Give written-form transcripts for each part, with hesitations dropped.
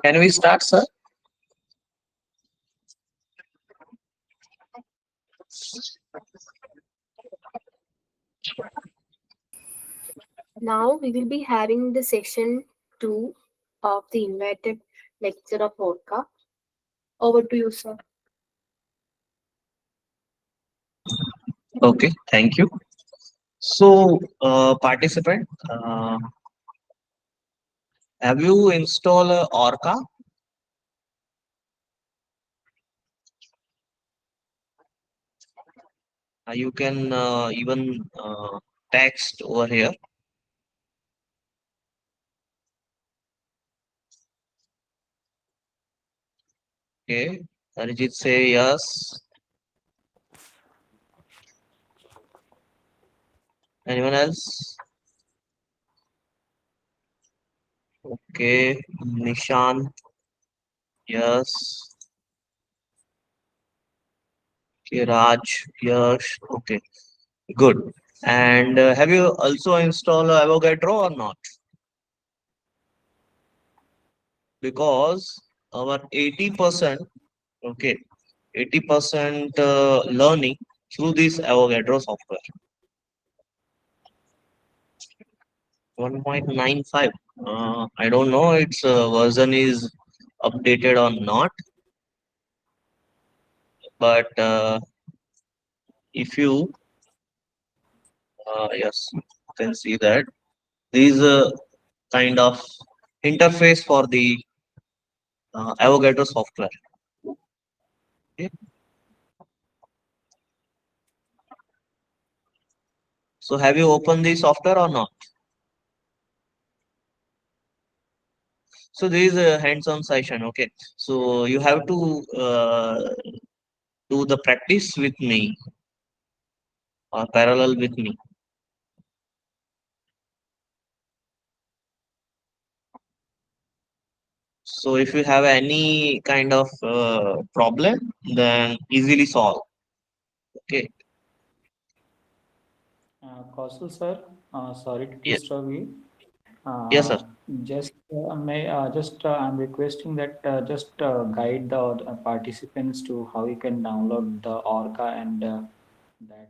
Can we start, sir? Now we will be having the section 2 of the invited lecture of ORCA. Over to you, sir. Okay, thank you. So, participant, have you installed ORCA? You can even text over here. Okay, Arijit say yes. Anyone else? Okay, Nishan, yes. Okay, Raj, yes. Okay, good. And have you also installed Avogadro or not? Because our 80%, okay, 80% learning through this Avogadro software. 1.95. I don't know its version is updated or not, but if you yes, you can see that these kind of interface for the Avogadro software. Okay. So have you opened the software or not? So there is a hands-on session. Okay. So you have to do the practice with me or parallel with me. So if you have any kind of problem, then easily solve. Okay. Kaushal sir, sorry to Yes. disturb you. Yes, sir. I'm requesting that just guide the participants to how you can download the ORCA and that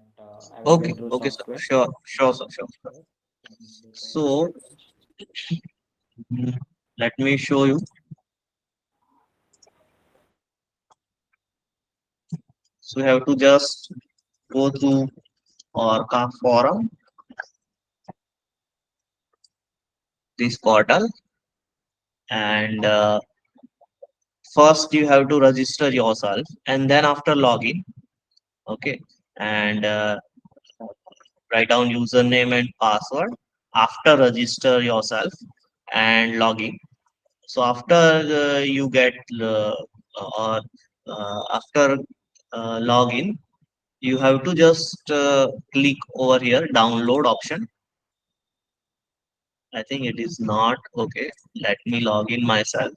Okay. Avogadro Okay, sir. software. Sure. Sure, sir. Sure. Sure. So mm, let me show you. So you have to just go to Orca forum, this portal, and first you have to register yourself, and then after login, okay, and write down username and password after register yourself and login. So after you get or after login, you have to just click over here download option. I think it is not okay. Let me log in myself.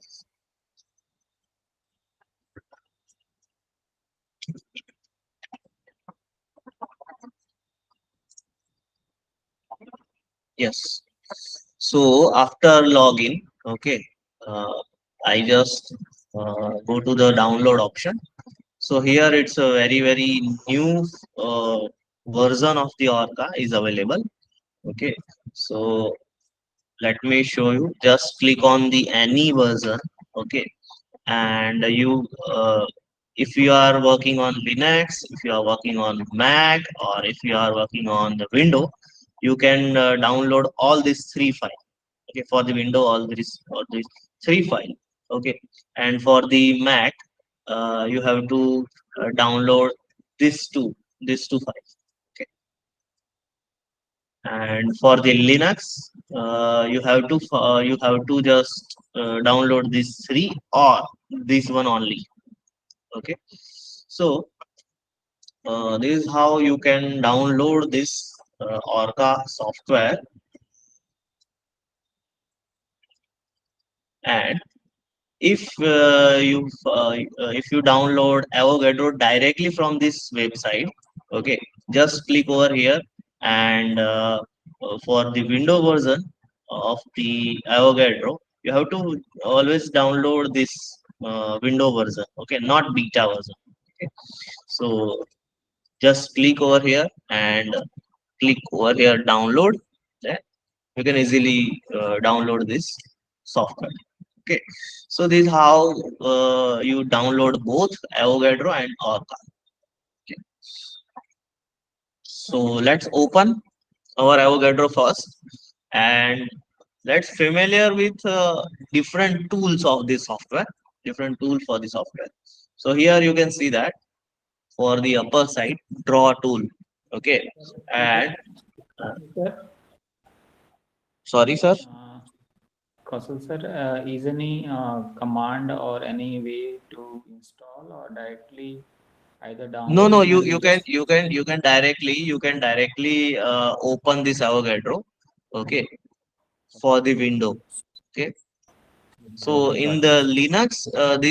Yes. So after login, okay, uh, I just go to the download option. So here it's a very new uh, version of the Orca is available. Okay. So let me show you. Just click on the any version. Okay, and you if you are working on Linux, if you are working on Mac, or if you are working on the Window, you can download all these three files. Okay, for the Window, all these three files. Okay, and for the Mac, you have to download these two files. Okay, and for the Linux, you have to just download these three or this one only. Okay, so this is how you can download this Orca software, and if you download Avogadro directly from this website, okay, just click over here, and for the Window version of the Avogadro, you have to always download this window version, okay, not beta version. Okay, so just click over here and click over here download. Then you can easily download this software. Okay, so this is how you download both Avogadro and Orca. Okay. So let's open our Avogadro first, and let's familiar with different tools of this software, different tool for the software. So here you can see that for the upper side, draw tool. Okay, and uh, Sir, sorry, sir. uh, Kaushal sir, is any command or any way to install or directly either No, no, downloading you and you you can just you can you can directly open this Avogadro. Okay, for the window. Okay, so okay, in got it. the Linux,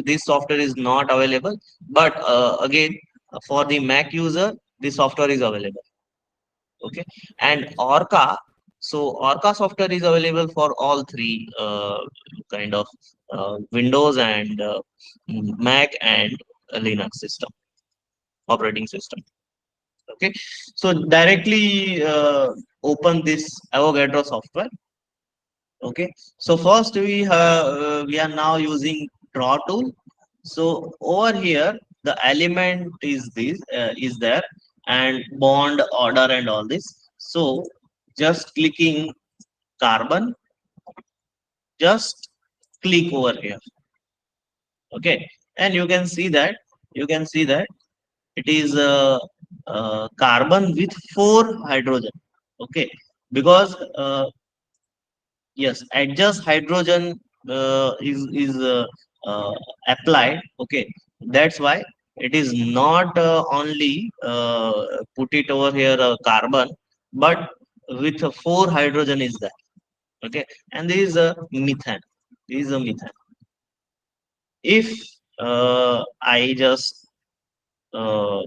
this software is not available, but again for the Mac user, this software is available. Okay, and Okay. Orca. So Orca software is available for all three kind of Windows and Mac and Linux system operating system. Okay, so directly open this Avogadro software. Okay, so first we are now using draw tool. So over here the element is this is there, and bond order and all this. So just clicking carbon, just click over here. Okay, and you can see that it is carbon with 4 hydrogen. Okay, because yes, adjust hydrogen is uh, applied. Okay, that's why it is not only put it over here carbon, but with 4 hydrogen is there. Okay, and this is a methane. This is a methane. If I just uh,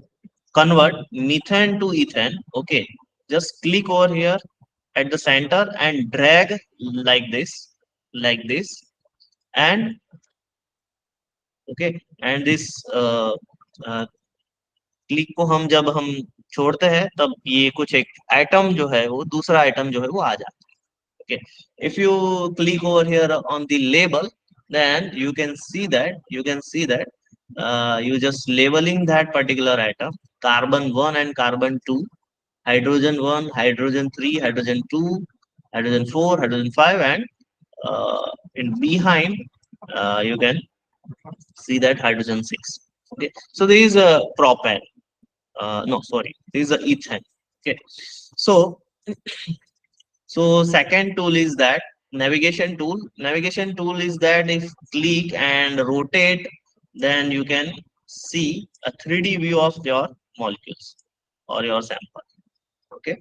convert methane to ethane, okay, just click over here at the center and drag like this, like this, and okay, and this click को हम जब हम छोड़ते हैं तब ये कुछ एक आइटम जो है वो दूसरा आइटम जो है वो आ जाता है. Okay, if you click over here on the label, then you can see that you just labeling that particular item, carbon 1 and carbon 2, hydrogen 1, hydrogen 3, hydrogen 2, hydrogen 4, hydrogen 5, and in behind you can see that hydrogen 6. Okay, so there is a propane. No, sorry, this is a ethane. Okay, so second tool is that navigation tool. Navigation tool is that if click and rotate, then you can see a 3D view of your molecules or your sample. Okay.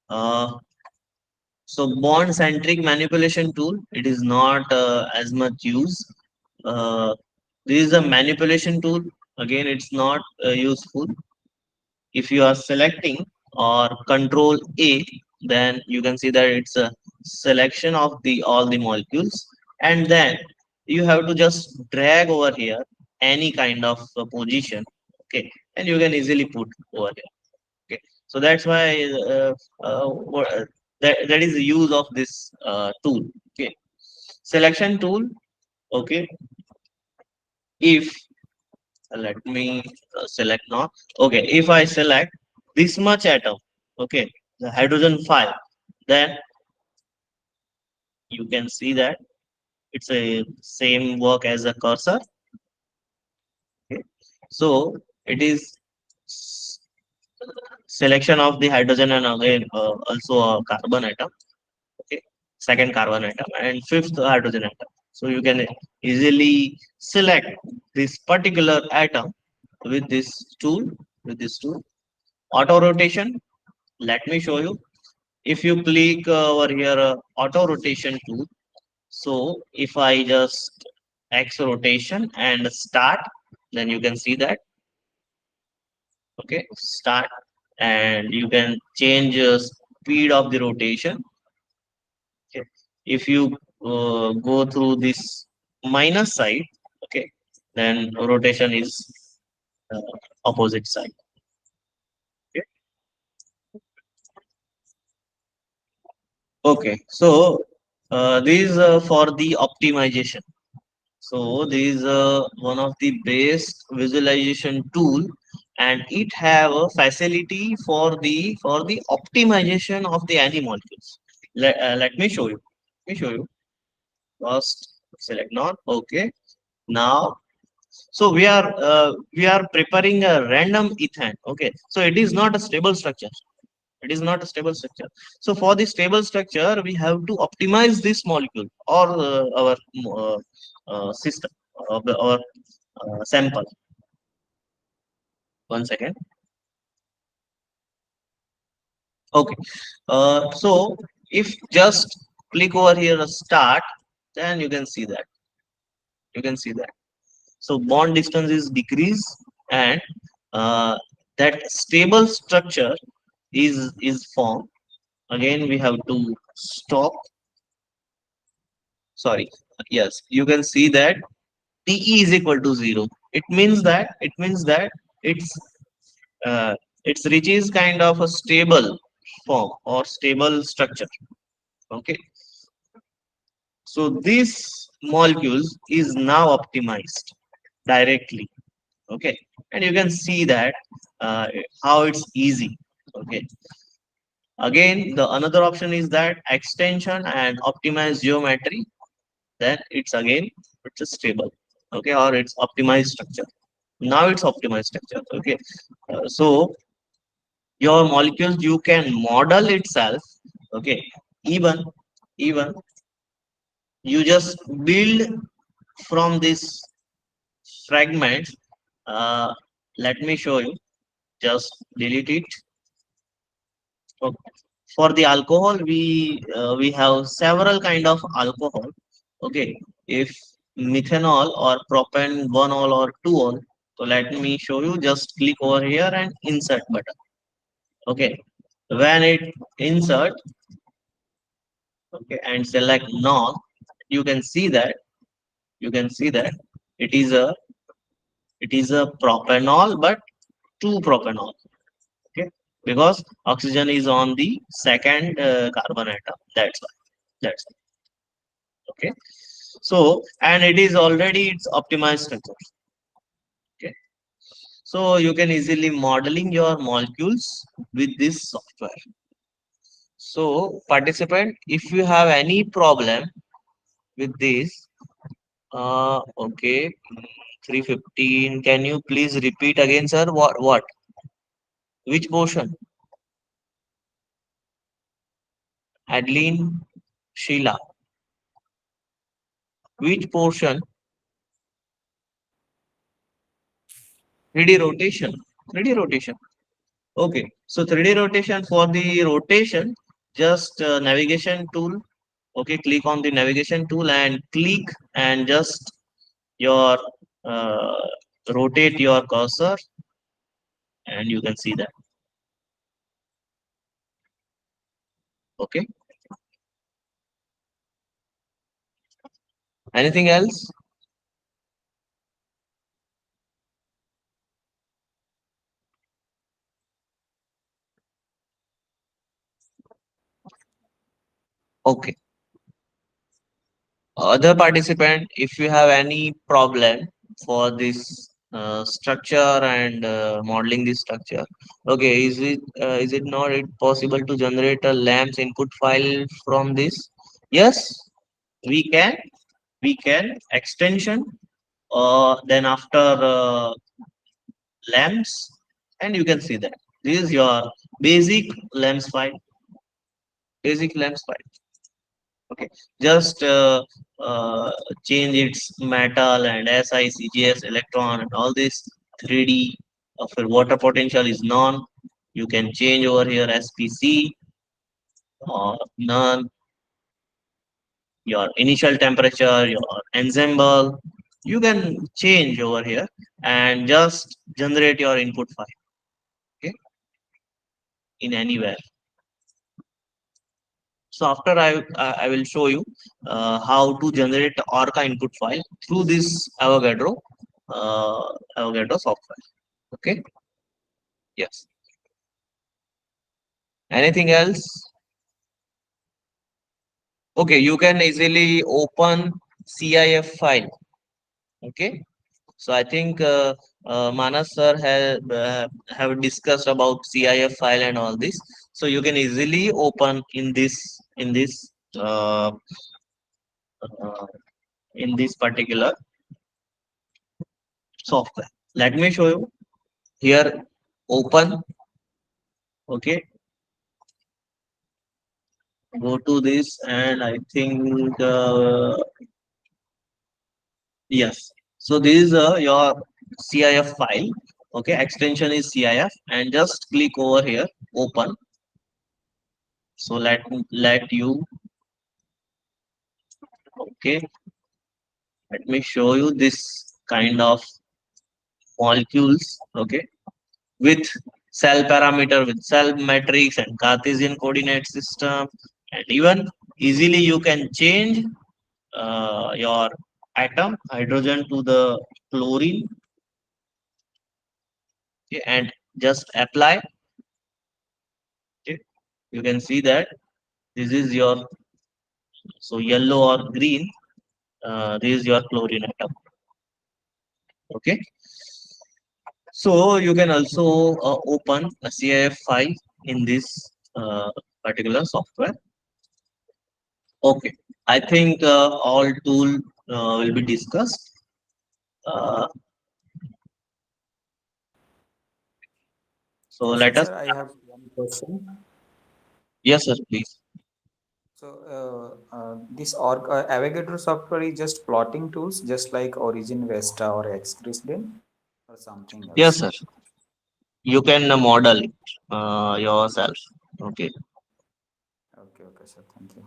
Uh, so bond centric manipulation tool, it is not as much use. Uh, this is a manipulation tool. Again, it's not useful. If you are selecting or control A, then you can see that it's a selection of the all the molecules, and then you have to just drag over here any kind of position. Okay, and you can easily put over here. Okay, so that's why that is the use of this tool. Okay, selection tool. Okay, if let me select now. Okay, if I select this much atom, okay, the hydrogen 5, then you can see that it's a same work as a cursor. Okay, so it is s- selection of the hydrogen and again also a carbon atom. Okay, second carbon atom and fifth hydrogen atom. So you can easily select this particular atom with this tool, with this tool. Auto rotation, let me show you. If you click over here auto rotation tool, so if I just X rotation and start, then you can see that. Okay, start, and you can change speed of the rotation. Okay. If you go through this minus side, okay, then rotation is uh, opposite side. Okay. Okay. So this is for the optimization. So this is one of the best visualization tool, and it have a facility for the optimization of the any molecules. Let me show you. Let me show you. First, select none. Okay. Now, so we are preparing a random ethane. Okay. So it is not a stable structure. It is not a stable structure. So for the stable structure, we have to optimize this molecule or our system of our sample. One second. Okay. So if just click over here start, then you can see that. You can see that. So bond distance is decrease, and uh, that stable structure is formed. Again, we have to stop. Sorry. Yes, you can see that TE is equal to 0. It means that it's uh, it's reaches kind of a stable form or stable structure. Okay, so this molecules is now optimized directly. Okay, and you can see that uh, how it's easy. Okay, again the another option is that extension and optimized geometry. Then it's again it's a stable. Okay, or it's optimized structure. Now it's optimized structure. Okay, so your molecules you can model itself. Okay, even even you just build from this fragment. uh, Let me show you, just delete it. Okay. For the alcohol, we have several kind of alcohol. Okay, if methanol or propanol or 2ol. So let me show you, just click over here and insert button. Okay, when it insert, okay, and select non, you can see that you can see that it is a propanol, but two propanol. Okay, because oxygen is on the second carbon atom. That's why. Okay, so and it is already its optimized structure. Okay, so you can easily modeling your molecules with this software. So participant, if you have any problem with this, okay, 315. Can you please repeat again, sir? What? Which portion? Adeline, Sheila. Which portion? 3D rotation. 3D rotation. Okay. So 3D rotation, for the rotation, just navigation tool. Okay. Click on the navigation tool and click and just your uh, rotate your cursor, and you can see that. Okay. Anything else? Okay. Other participant, if you have any problem for this structure and modeling this structure, okay, is it not it possible to generate a lamps input file from this? Yes, we can. We can extension. Then after lamps, and you can see that this is your basic lamps file. Basic lamps file. Okay, just change its metal and SICGS electron and all this 3D of your water potential is none. You can change over here SPC or none, your initial temperature, your ensemble. You can change over here and just generate your input file. Okay, in anywhere. So after I will show you how to generate ORCA input file through this uh, Avogadro software. Okay. Yes. Anything else? Okay, you can easily open CIF file. Okay. So I think Manas sir have discussed about CIF file and all this. So you can easily open uh, uh, in this particular software. Let me show you here. Open. Okay, go to this, and I think yes. So this is your CIF file. Okay, extension is CIF, and just click over here. Open. So let you. Okay, let me show you this kind of molecules. Okay, with cell parameter, with cell matrix and Cartesian coordinate system, and even easily you can change your atom hydrogen to the chlorine. Okay, and just apply. Okay, you can see that this is your, so yellow or green, this is your chlorine atom. Okay, so you can also open a CIF file in this particular software. Okay, I think all tool will be discussed. Uh, so So, let us. sir, I have one question. Yes, sir, please. So, this Avogadro software is just plotting tools, just like Origin, Vesta, or XGrid, or something Yes, else. sir. You can model it yourself. Okay, Okay, okay, sir. Thank you.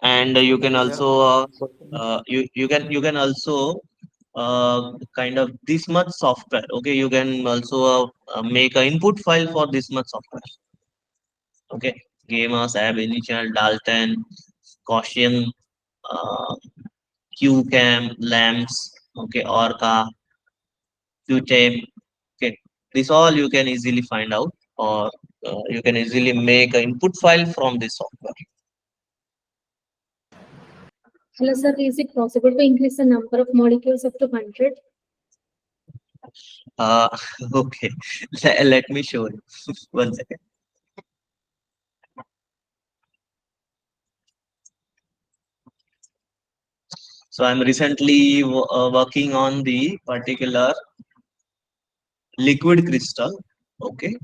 and So you there can is a also one question. you can also kind of this much software. Okay, you can also make an input file for this much software. Okay, gamers, ab initial, Dalton, Gaussian, uh, QCam, lamps. Okay, Orca, QTame. Okay, this all you can easily find out, or you can easily make an input file from this software. Hello, sir. Is it possible to increase the number of molecules up to 100? Uh, okay, let me show you. One second. So I'm recently working on the particular liquid crystal. Okay,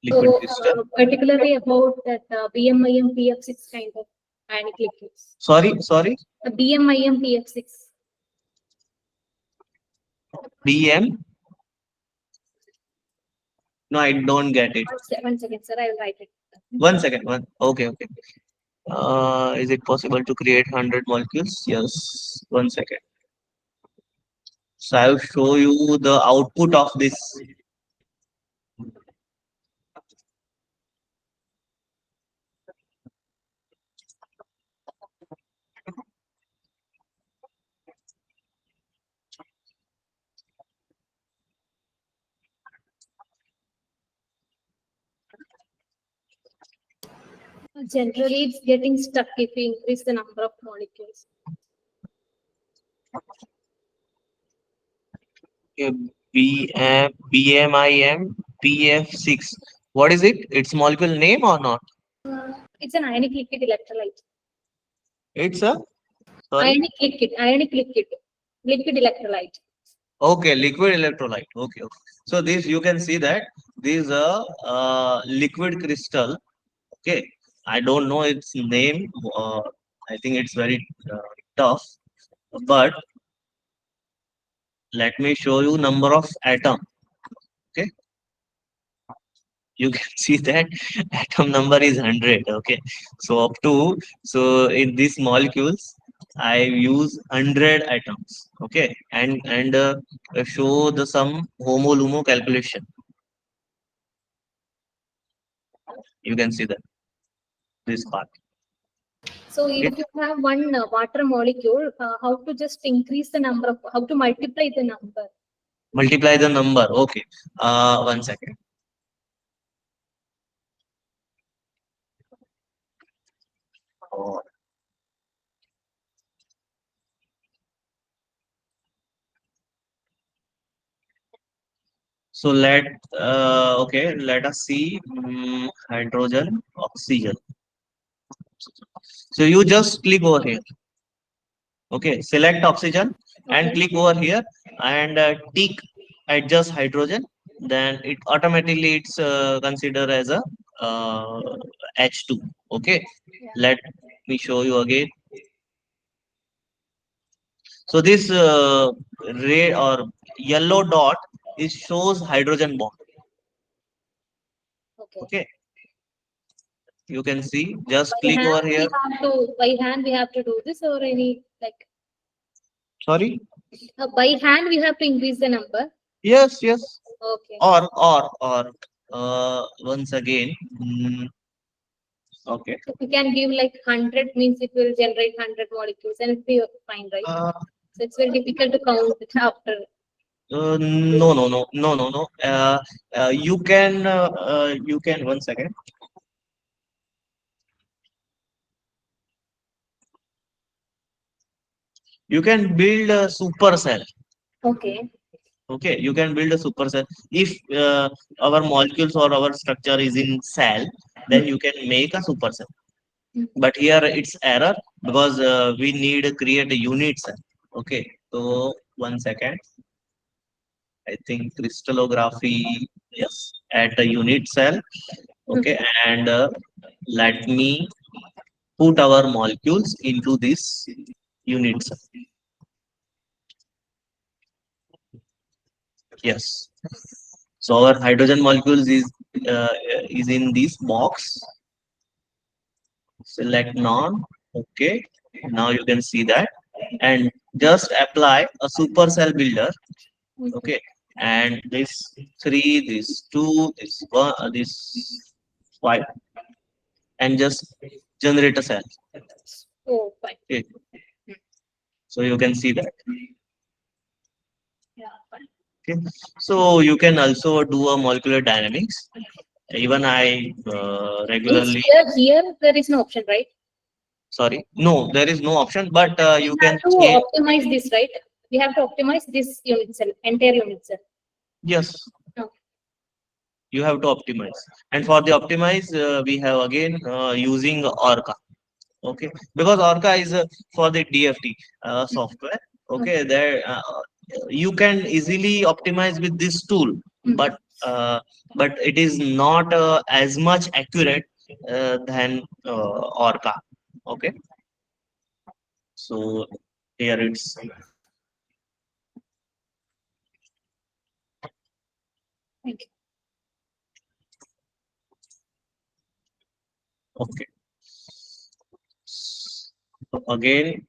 So, liquid crystal. particularly about that BMIM PF6 kind of ionic liquids. Sorry. BMIM PF6. BM. No, I don't get it. 1 second, sir. I will write it. 1 second. Okay. Is it possible to create 100 molecules? Yes. 1 second. So I'll show you the output of this. Generally, it's getting stuck if we increase the number of molecules. Okay, BMIM PF6. What is it? Its molecule name or not? It's an ionic liquid electrolyte. It's a, sorry. Ionic liquid electrolyte. Okay, liquid electrolyte. Okay. So this you can see that this is a liquid crystal. Okay, I don't know its name. I think it's very tough. But let me show you number of atom. Okay, you can see that atom number is 100. Okay, so up to, so in these molecules I use 100 atoms. Okay, and show the some homo lumo calculation. You can see that this part. So Okay, if you have one water molecule, how to just increase the number of, how to multiply the number? multiply the number. Okay, 1 second. Oh, so okay, let us see, hydrogen, oxygen. So you just click over here. Okay, select oxygen and Okay. click over here and tick adjust hydrogen. Then it automatically it's considered as a uh, H2. Okay, Yeah. let me show you again. So this red or yellow dot is shows hydrogen bond. Okay. Okay, you can see. Just By click hand over we here. have to do this, or any like Sorry. by hand we have to increase the number. Yes, yes. Okay. Or once again. Okay. So we can give like 100 means it will generate 100 molecules and it'll be fine, right? Uh, So it's very difficult to count it after. no, no, no, no, no, no. You can, 1 second. You can build a supercell. Okay. Okay, you can build a supercell. If our molecules or our structure is in cell, then you can make a supercell. Mm. But here it's error because we need to create a unit cell. Okay, so 1 second. I think crystallography, yes, at a unit cell. Mm. Okay, and let me put our molecules into this unit cell. Yes. So our hydrogen molecules uh, is in this box. Select none. Okay. Now you can see that, and just apply a supercell builder. Okay. Okay, and this three, this two, this one, this five, and just generate a cell. Oh, fine. Okay, so you can see that. Yeah, fine. Okay, so you can also do a molecular dynamics. Even I Means regularly, here there is no option, right? sorry, no, there is no option, but We you have can to change. optimize this, right? We have to optimize this unit cell, entire unit cell. Yes, Okay. you have to optimize, and for the optimize, we have again using ORCA. Okay, because ORCA is for the DFT software. Okay, Okay. there you can easily optimize with this tool, Mm. but it is not as much accurate than ORCA. Okay, so here it's Thank you. okay. So again,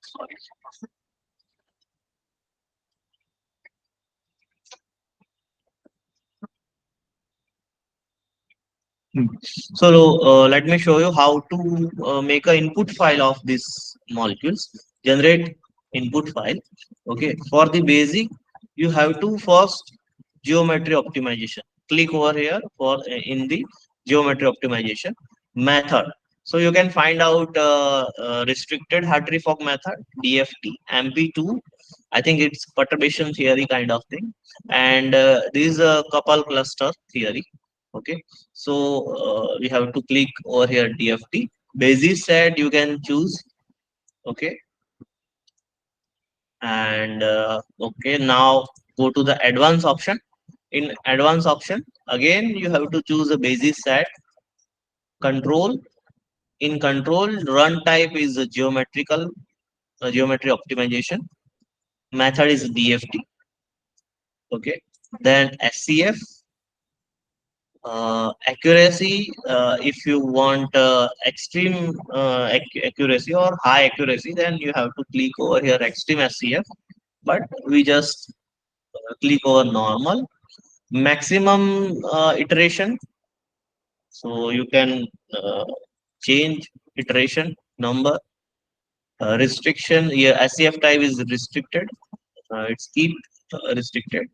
sorry. Hmm. So let me show you how to make a input file of this molecules. Generate input file. Okay. For the basic, you have to first geometry optimization. Click over here for in the geometry optimization method. So you can find out restricted Hartree-Fock method, DFT, MP2. I think it's perturbation theory kind of thing, and this is a couple cluster theory. Okay, so we have to click over here DFT. Basis set you can choose. Okay, and okay, now go to the advanced option. In advanced option, again you have to choose a basis set. Control, in control, run type is a geometrical geometry optimization. Method is DFT. Okay, then SCF. Accuracy, if you want extreme accuracy or high accuracy, then you have to click over here extreme SCF, but we just click over normal. Maximum iteration, So you can change iteration number, restriction. Yeah, SCF type is restricted. It's keep restricted.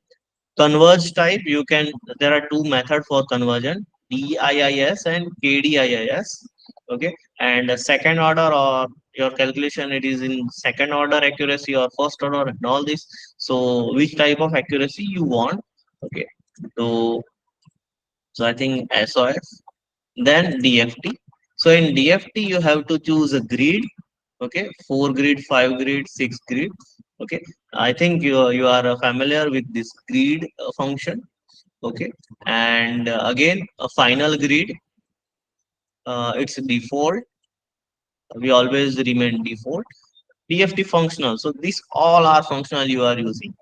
Converge type, you can, there are two methods for conversion, DIIS and KDIIS. Okay, and second order or your calculation, it is in second order accuracy or first order and all this. So which type of accuracy you want? Okay, so I think SOF, then DFT. So in DFT, you have to choose a grid. Okay, 4 grid, 5 grid, 6 grid. Okay, I think you are familiar with this grid function. Okay, and again a final grid, it's default. We always remain default. DFT functional. So these all are functional you are using.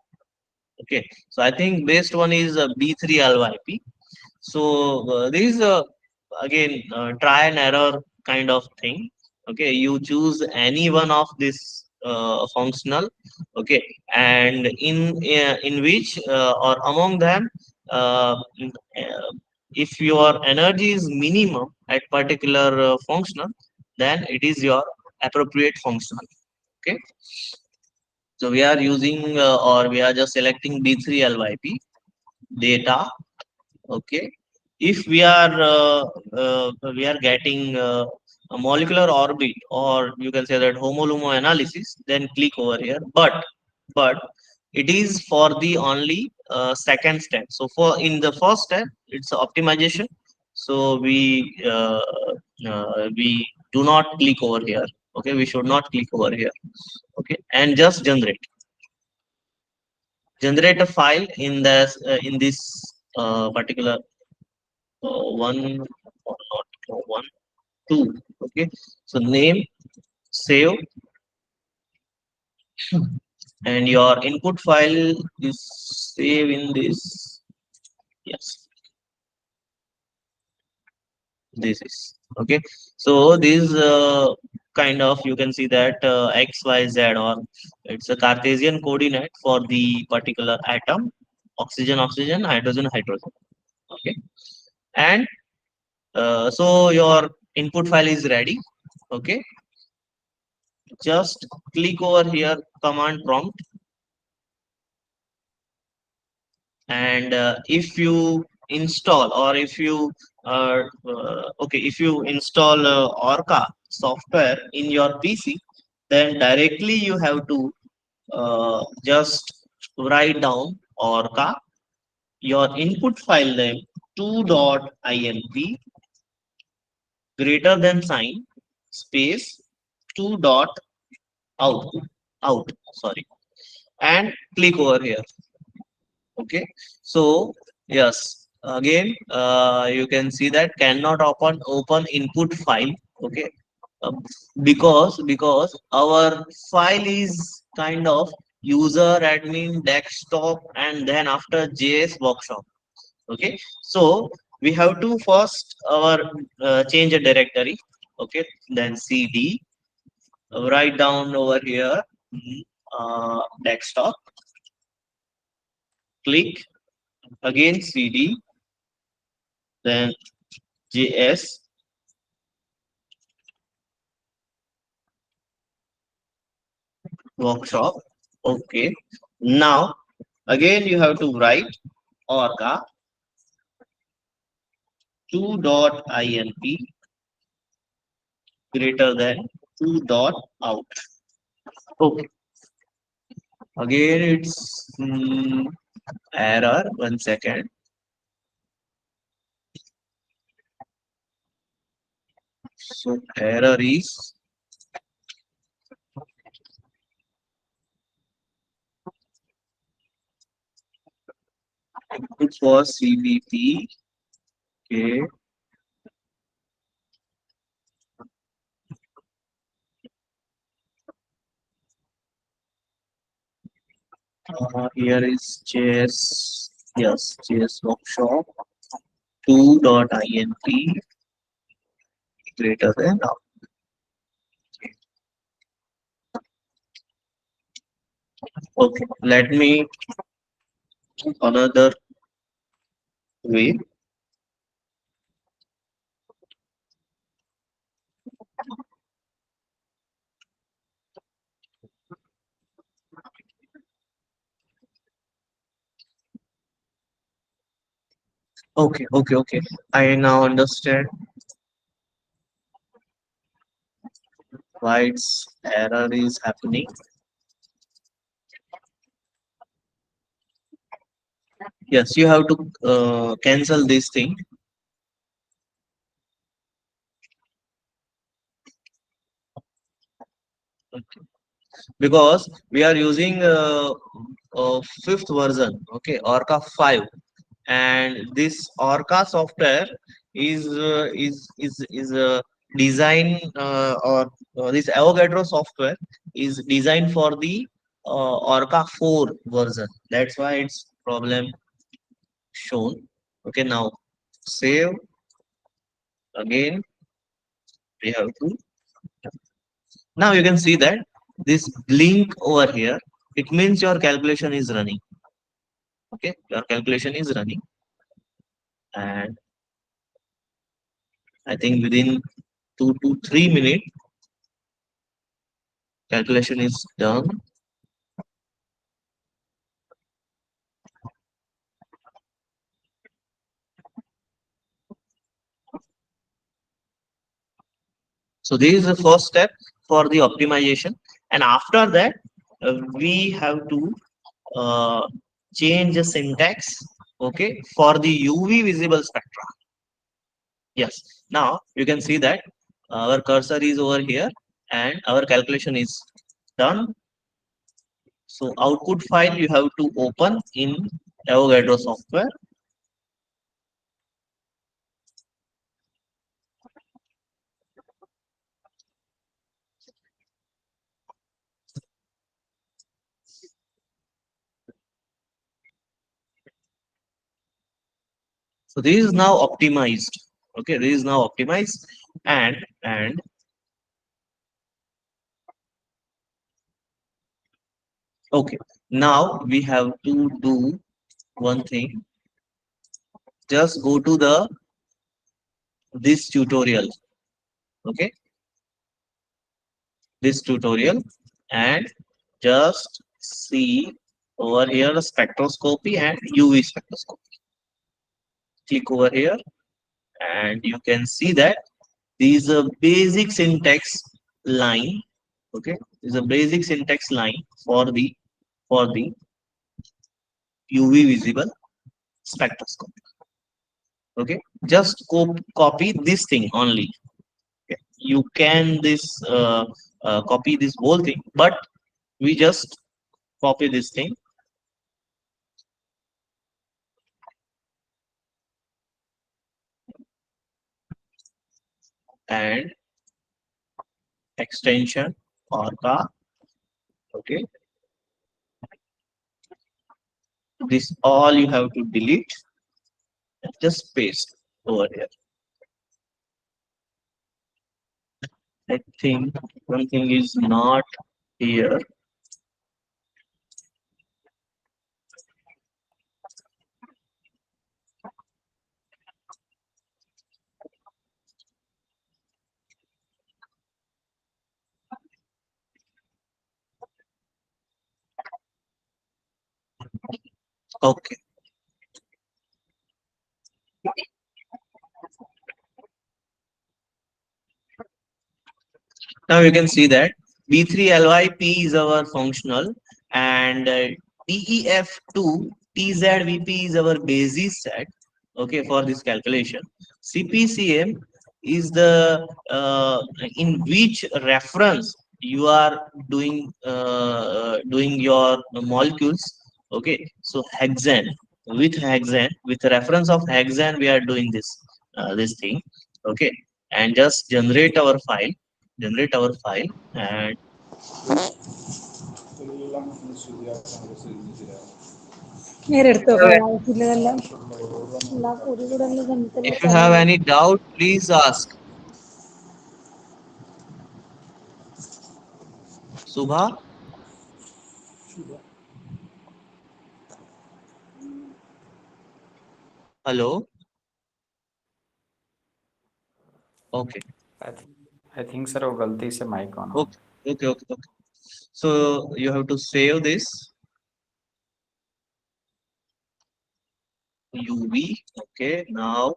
Okay, so I think best one is B3 LYP. So this is again try and error kind of thing. Okay, you choose any one of this functional. Okay, and in which or among them, if your energy is minimum at particular functional, then it is your appropriate functional. Okay, so we are using or we are just selecting B3 LYP data. Okay, if we are getting a molecular orbit, or you can say that homolumo analysis, then click over here. But it is for the only second step. So for in the first step, it's optimization. So we do not click over here. Okay, we should not click over here. Okay, and just generate a file in this particular one or not one two. Okay, so name, save, and your input file is save in this. Yes, this is okay. So this kind of, you can see that XYZ, or it's a Cartesian coordinate for the particular atom, oxygen oxygen, hydrogen hydrogen. Okay, and so your input file is ready. Okay, just click over here, command prompt, and if you install, or if you okay, if you install ORCA software in your PC, then directly you have to just write down ORCA, your input file name 2.inp greater than sign space 2 dot out out, sorry, and click over here. Okay, so yes, again you can see that cannot open input file. Okay, uh, because our file is kind of user admin desktop and then after JS workshop. Okay, so we have to first our change a directory. Okay, then cd, write down over here, desktop, click, again cd, then JS workshop. Okay. Now again you have to write orca 2.inp greater than 2 dot out. Okay. Again it's error. 1 second. So error is input for CBP. Okay. Here is JS. Yes, JS workshop 2.inp greater than out. Okay, let me another way. Okay. I now understand why its error is happening. Yes, you have to cancel this thing. Okay. Because we are using fifth version, okay, Orca 5, and this Orca software is design or this Avogadro software is designed for the Orca 4 version. That's why it's problem shown. Okay, now save again. We have to. Now you can see that this blink over here. It means your calculation is running. Okay, your calculation is running, and I think within 2 to 3 minutes calculation is done. So this is the first step for the optimization, and after that we have to uh, change the syntax, okay, for the UV visible spectra. Yes, now you can see that our cursor is over here and our calculation is done. So output file you have to open in Avogadro software. So this is now optimized. Okay, this is now optimized, and okay. Now we have to do one thing. Just go to the this tutorial. Okay, this tutorial, and just see over here the spectroscopy and UV spectroscopy. Click over here, and you can see that these are basic syntax line. Okay, this is a basic syntax line for the UV visible spectroscopy. Okay, just copy this thing only. Okay. You can this copy this whole thing, but we just copy this thing and extension orca. Okay, this all you have to delete and just paste over here. I think one thing is not here. Okay, now you can see that B3LYP is our functional, and DEF2 TZVP is our basis set. Okay, for this calculation. CPCM is the in which reference you are doing your molecules. Okay, so hexane, with reference of hexane we are doing this thing. Okay, and just generate our file and if you have any doubt please ask. Subha, hello. Okay, I think I think sir वो गलती से mic on हो. okay, okay. So you have to save this UV. Okay, now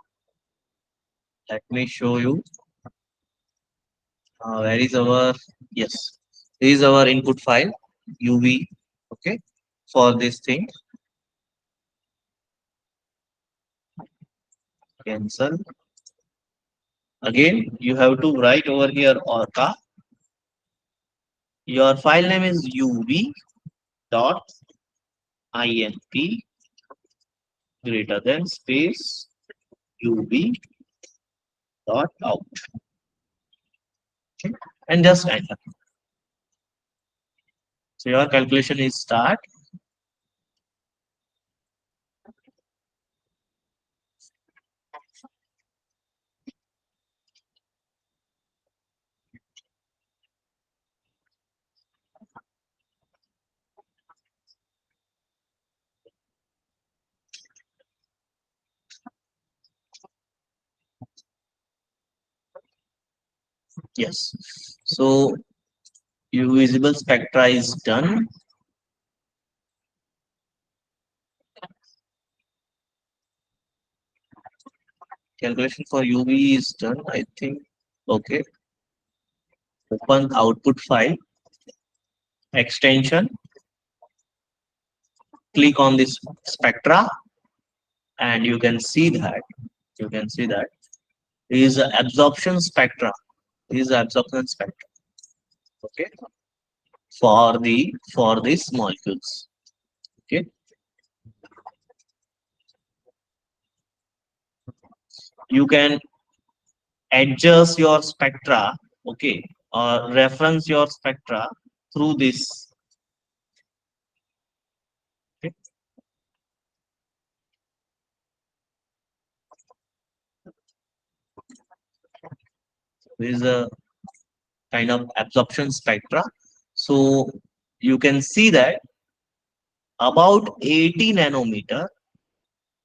let me show you where is our, yes, this is our input file UV. Okay, for this thing, cancel. Again, you have to write over here ORCA. Your file name is UV dot INP greater than space UV dot out. Okay, and just enter. So your calculation is start. Yes. So U visible spectra is done. Calculation for UV is done, I think. Okay. Open output file, extension, click on this spectra, and you can see that is absorption spectra. Is absorption spectra. Okay. For these molecules. Okay. You can adjust your spectra. Okay. Or reference your spectra through this. Okay. This is a kind of absorption spectra. So you can see that about 80 nanometer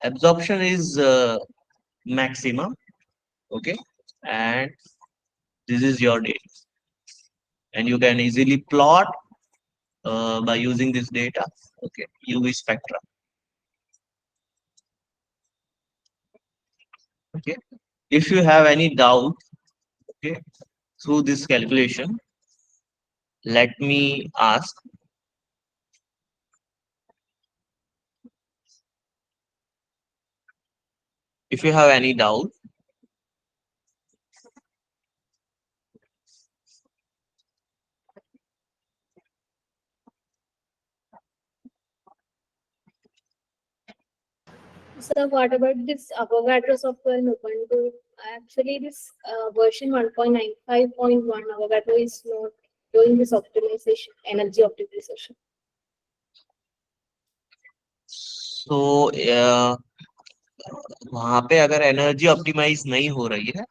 absorption is maximum. Okay, and this is your data, and you can easily plot by using this data. Okay, UV spectra. Okay, if you have any doubt, okay, through this calculation, let me ask. If you have any doubt, So what about this Avogadro software in Ubuntu? Actually, this version 1.95.1 Avogadro is not doing this optimization, energy optimization. so वहाँ पे अगर energy optimise नहीं हो रही है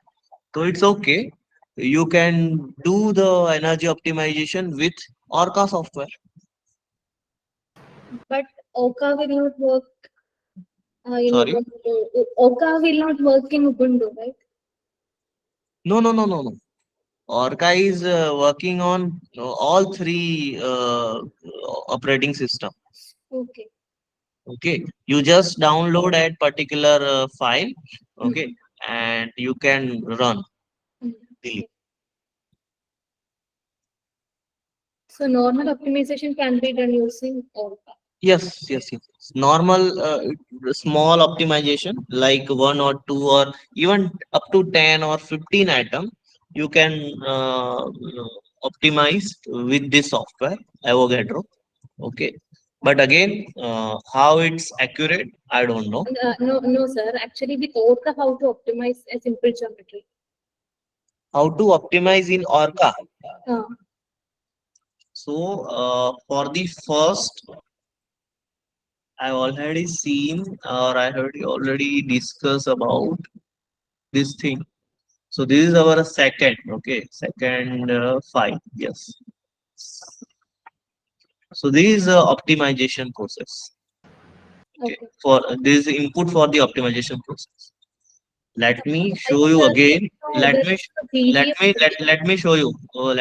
तो it's okay, you can do the energy optimization with ORCA software. But ORCA will not work in Sorry, Ubuntu. ORCA will not work in Ubuntu, right? no. Orca is working on all three operating system. Okay. Okay, you just download that particular file. Okay, Mhm. and you can run. Okay. So normal optimization can be done using ORCA. Yes. Normal small optimization like one or two or even up to 10 or 15 item you can optimize with this software Avogadro. Okay, but again how it's accurate I don't know. No, sir. Actually, with ORCA, how to optimize a simple geometry? How to optimize in Orca? Uh, So for the first I've already seen or I heard you already discuss about this thing. So this is our second, okay, second file. Yes. So this is optimization process. Okay, okay. for this is input for the optimization process. Let me I show think you there is again. Let there me is a PDF. let me show you.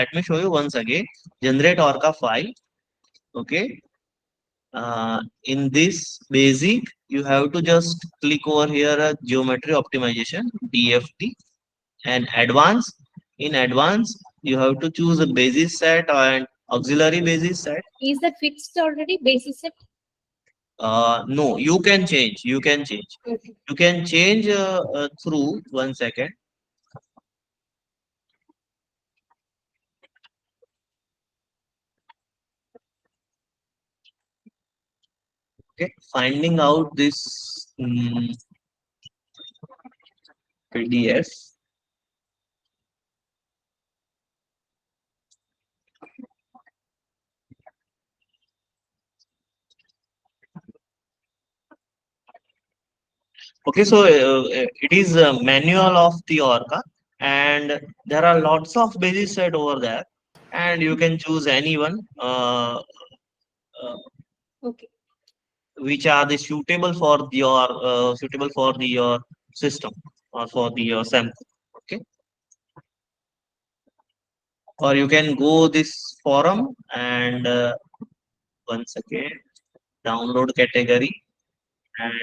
Let me show you once again. Generate Orca file. Okay. In this basic you have to just click over here geometry optimization DFT and advance. In advance, you have to choose a basis set and auxiliary basis set. Is that fixed already? Basis set? No, you can change. You can change. Okay. You can change through 1 second. Okay, finding out this PDF. Okay, so it is a manual of the ORCA, and there are lots of basis set over there, and you can choose anyone Okay. which are the suitable for the your system or for the your sample. Okay, or you can go this forum and once again download category and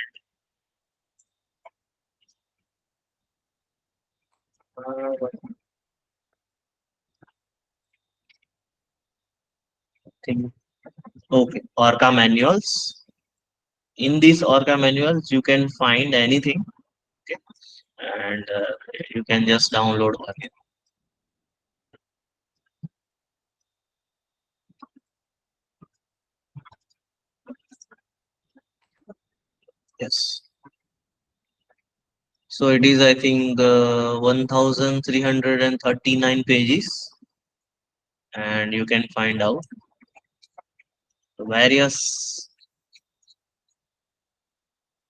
think okay ORCA manuals. In these ORCA manuals, you can find anything. Okay, and you can just download again. Yes. So it is, I think, 1,339 pages, and you can find out various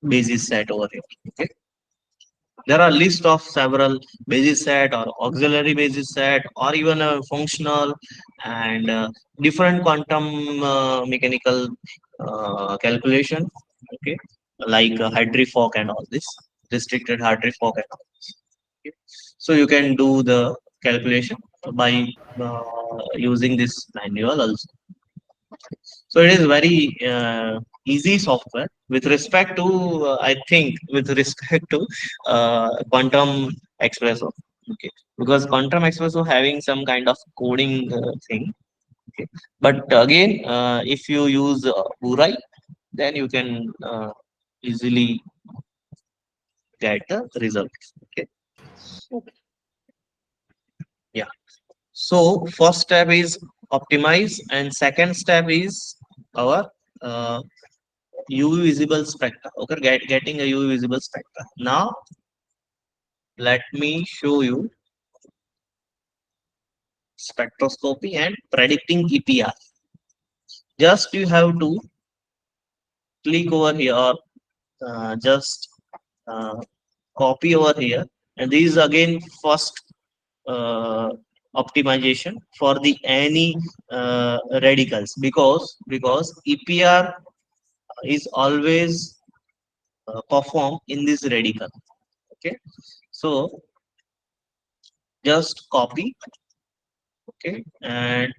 basis set over here. Okay. There are list of several basis set or auxiliary basis set or even a functional and different quantum mechanical calculation. Okay, like Hadry-Fock and all this restricted Hadry-Fock and all this. Okay. So you can do the calculation by using this manual also. So it is very easy software with respect to, I think, with respect to Quantum Espresso. Okay, because Quantum Espresso having some kind of coding thing. Okay, but again, if you use Urai, then you can easily get the result. Okay, Okay. yeah. So first step is optimize, and second step is our uh, UV visible spectra. Okay, getting a UV visible spectra. Now let me show you spectroscopy and predicting EPR. Just you have to click over here or just uh, copy over here, and this is again first uh, optimization for the any radicals, because EPR is always perform in this radical. Okay, so just copy. Okay, and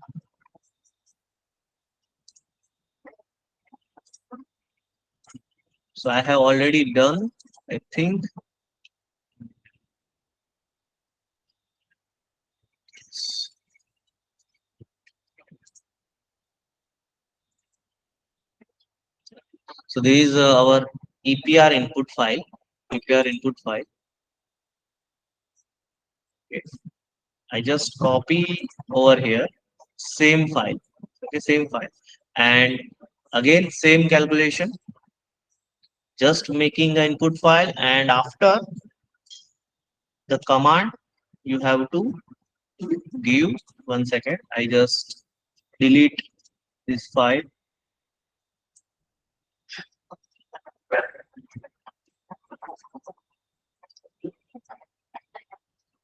so I have already done, I think. So this is our EPR input file. EPR input file. Okay. I just copy over here, same file. Okay, same file, and again same calculation. Just making the input file, and after the command, you have to give 1 second. I just delete this file.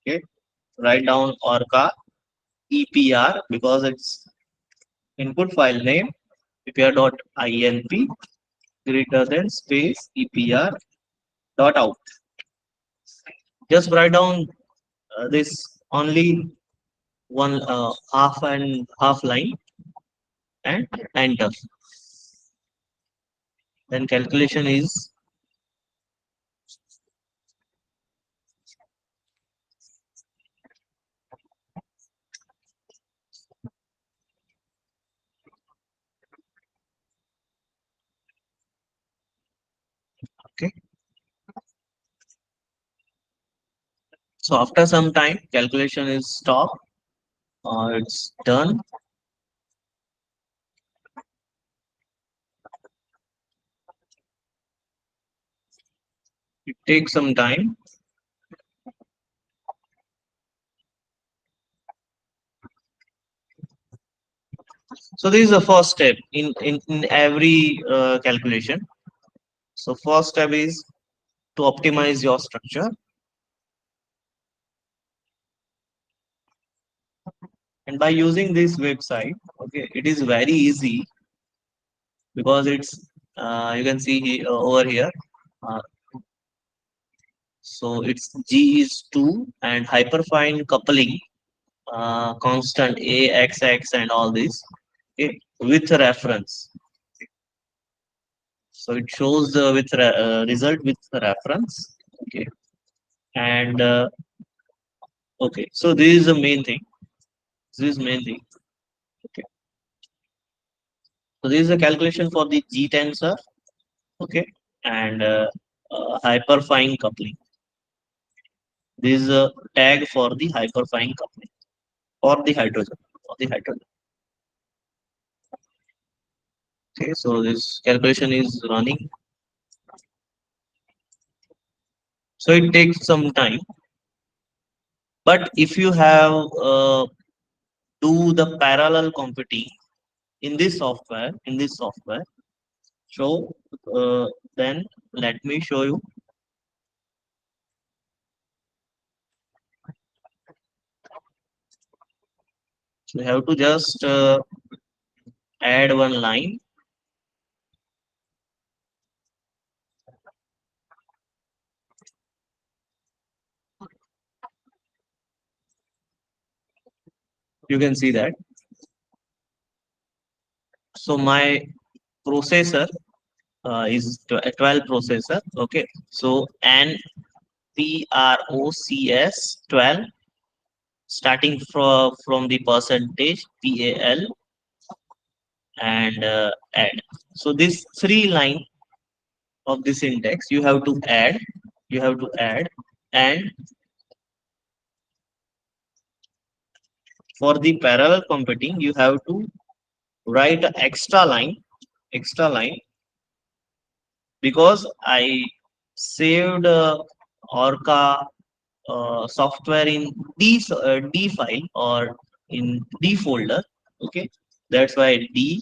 Okay, write down ORCA EPR because it's input file name EPR.inp greater than space EPR dot out. Just write down this only one half and half line and enter. Then calculation is So after some time, calculation is stopped or it's done. It takes some time. So this is the first step in every calculation. So first step is to optimize your structure. And by using this website, okay, it is very easy because it's you can see over here. Uh, so it's G is 2 and hyperfine coupling, constant A, X, X and all this, okay, with reference. So it shows the result with reference. Okay. And okay, so this is the main thing. This is main thing. Okay. So this is a calculation for the G tensor. Okay. And hyperfine coupling. This is a tag for the hyperfine coupling for the hydrogen. For the hydrogen. Okay. So this calculation is running. So it takes some time. But if you have do the parallel computing in this software, so then let me show you. So you have to just add one line. You can see that. So my processor is a 12 processor. Okay. So NPROCS 12, starting from the percentage PAL and add. So this three line of this index you have to add. You have to add, and for the parallel computing you have to write an extra line, because I saved Orca software in D file or in D folder. Okay, that's why D.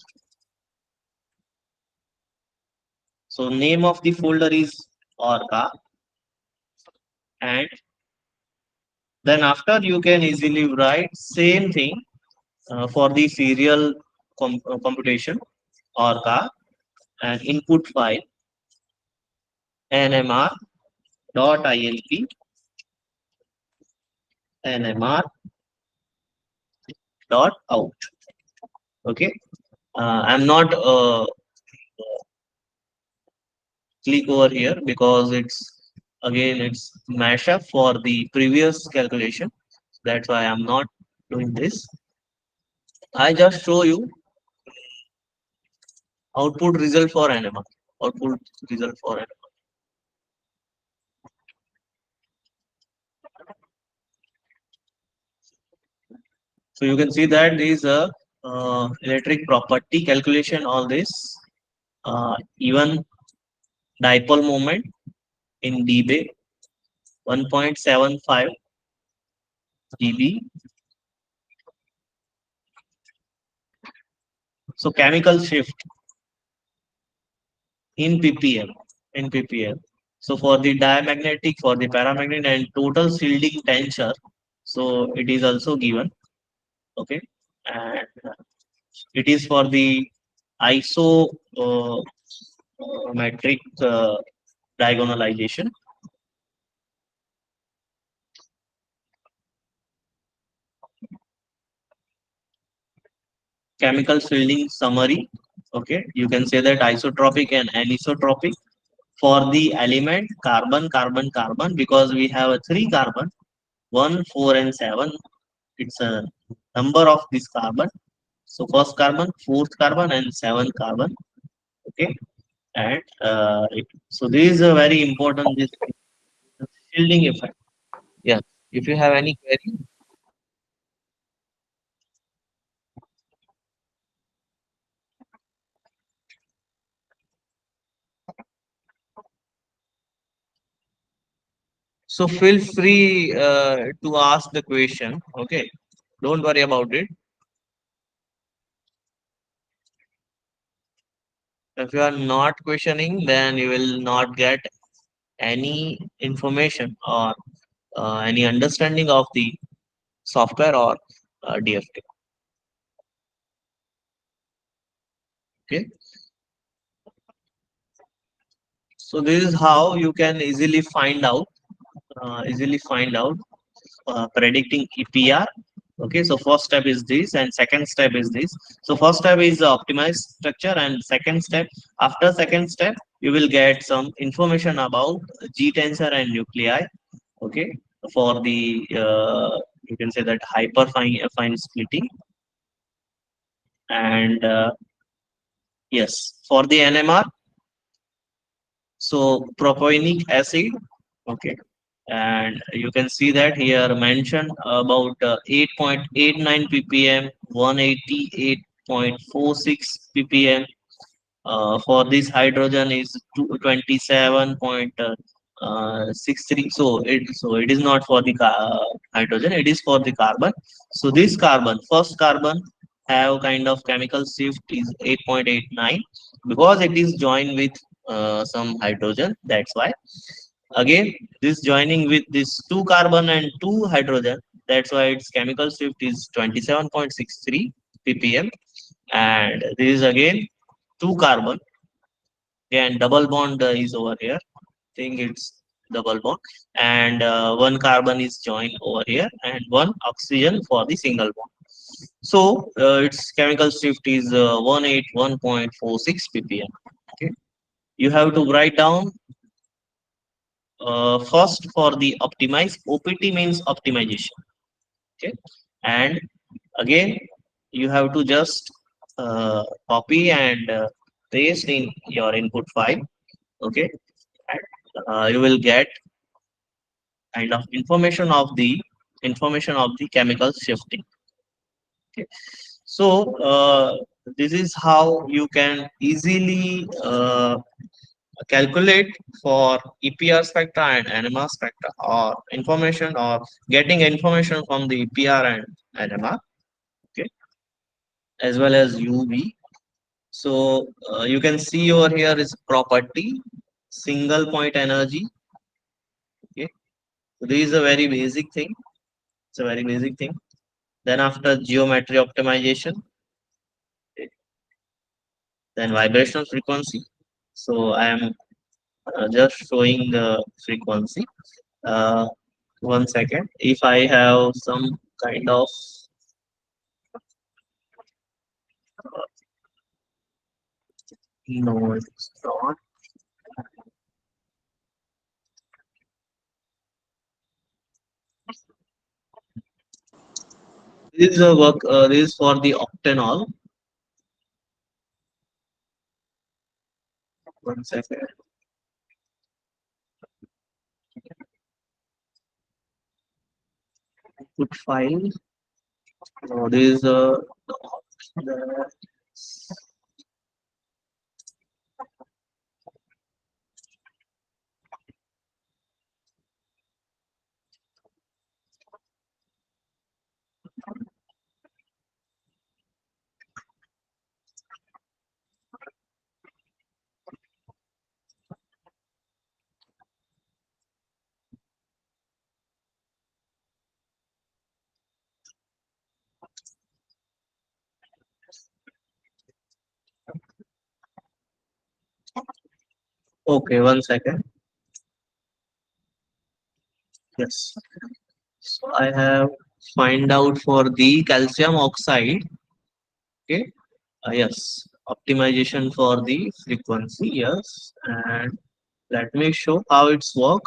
So name of the folder is Orca, and then after you can easily write same thing for the serial computation Orca, and input file nmr.ilp nmr.out. Okay. I'm not click over here because it's again it's mashup for the previous calculation. That's why I'm not doing this. I just show you output result for NMR. Output result for NMR. So you can see that there is a electric property calculation. All this even dipole moment in dBA 1.75 dB. So chemical shift in ppm in ppm. So for the diamagnetic, for the paramagnetic and total shielding tensor, so it is also given. Okay. And it is for the iso metric diagonalization. Chemical shielding summary. Okay, you can say that isotropic and anisotropic for the element carbon, carbon, carbon, because we have a three carbon, 1, 4, and 7. It's a number of this carbon. So first carbon, fourth carbon, and seventh carbon. Okay, and so this is a very important, this shielding effect. Yeah, If you have any query, so feel free to ask the question. Okay, don't worry about it. If you are not questioning, then you will not get any information or any understanding of the software or DFT. Okay, so this is how you can easily find out predicting EPR. Okay, so first step is this, and second step is this. So first step is optimize structure, and second step, after second step, you will get some information about G tensor and nuclei. Okay, for the you can say that hyper fine splitting, and yes, for the NMR, so propionic acid. Okay, and you can see that here mentioned about 8.89 ppm, 188.46 ppm. For this hydrogen is 27.63. So it is not for the hydrogen, it is for the carbon. So this carbon, first carbon, have kind of chemical shift is 8.89 because it is joined with some hydrogen. That's why. Again, this joining with this two carbon and two hydrogen. That's why its chemical shift is 27.63 ppm. And this is again two carbon. Again, double bond is over here. Think it's double bond, and one carbon is joined over here, and one oxygen for the single bond. So its chemical shift is 181.46 ppm. Okay, you have to write down first for the optimize. OPT means optimization. Okay, and again you have to just copy and paste in your input file. Okay, and you will get kind of information of the chemical shifting. Okay. So this is how you can easily calculate for EPR spectra and NMR spectra, or information, or getting information from the EPR and NMR. Okay, as well as UV. So you can see over here is property, single point energy. Okay, so this is a very basic thing. It's a very basic thing. Then after geometry optimization, okay, then vibrational frequency. So I am just showing the frequency. Uh, 1 second. If I have some kind of no, it's not. This is a work. This is for the octanol. 1 second. Put file. This is the- okay. 1 second. Yes. So I have find out for the calcium oxide. Okay. Yes. Optimization for the frequency. Yes. And let me show how it's work.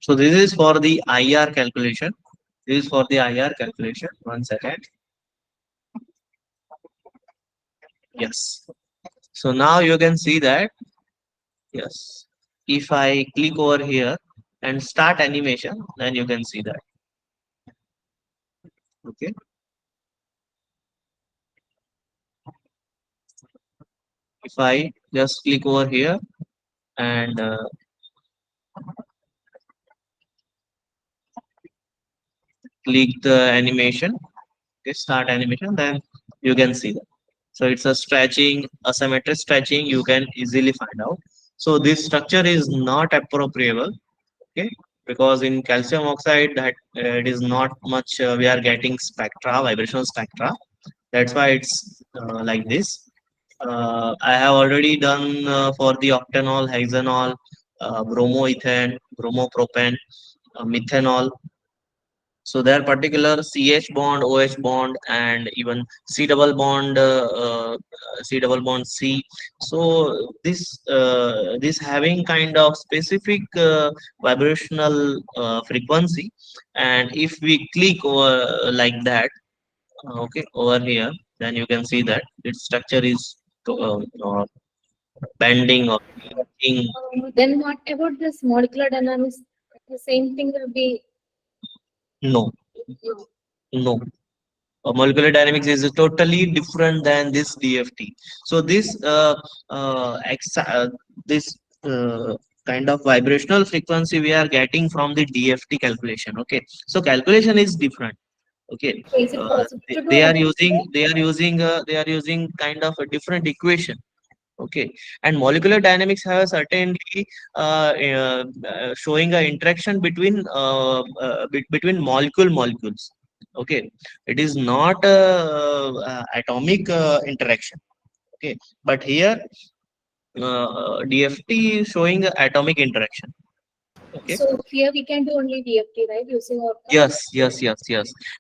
So this is for the IR calculation. This is for the IR calculation. One second. Yes. So now you can see that, yes. If I click over here and start animation, then you can see that. Okay. If I just click over here and click the animation, okay, start animation, then you can see that. So it's a stretching, asymmetric stretching, you can easily find out. So this structure is not appropriable, okay, because in calcium oxide that it is not much, we are getting spectra, vibrational spectra. That's why it's like this. I have already done for the octanol, hexanol, bromoethane, bromopropane, methanol. So there are particular CH bond, OH bond, and even C double bond C. So this having kind of specific vibrational frequency, and if we click over like that, okay, over here, then you can see that its structure is bending or king. Then what about this molecular dynamics? The same thing will be No, no. no. Molecular dynamics is totally different than this DFT. So this kind of vibrational frequency we are getting from the DFT calculation. Okay, so calculation is different. Okay, Is it possible to do they are elsewhere? using kind of a different equation. Okay, and molecular dynamics have certainly showing a interaction between between molecules. Okay, it is not atomic interaction. Okay, but here DFT is showing atomic interaction. Okay. So here we can do only DFT, right? Using ORCA. Yes.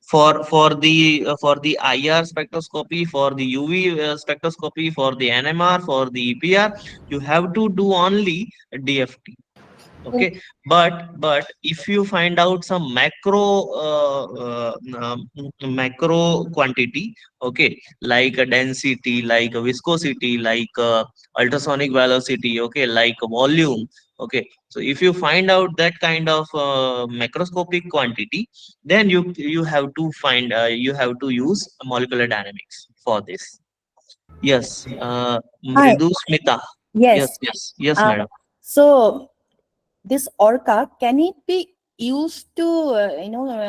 For the IR spectroscopy, for the UV spectroscopy, for the NMR, for the EPR, you have to do only DFT. Okay, Okay. but if you find out some macro quantity, okay, like a density, like a viscosity, like ultrasonic velocity, okay, like volume, okay, so if you find out that kind of macroscopic quantity, then you have to find you have to use molecular dynamics for this. Yes, Hi. Mridu Smita. Yes, Yes. yes, Uh, madam. so this ORCA, can it be used to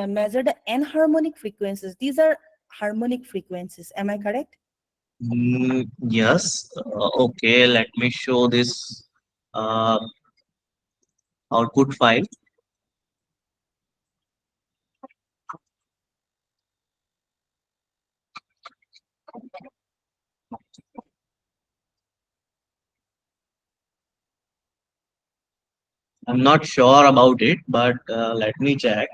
measure the enharmonic frequencies? These are harmonic frequencies. Am I correct? Yes. Okay, let me show this uh, output file. I'm not sure about it, but let me check.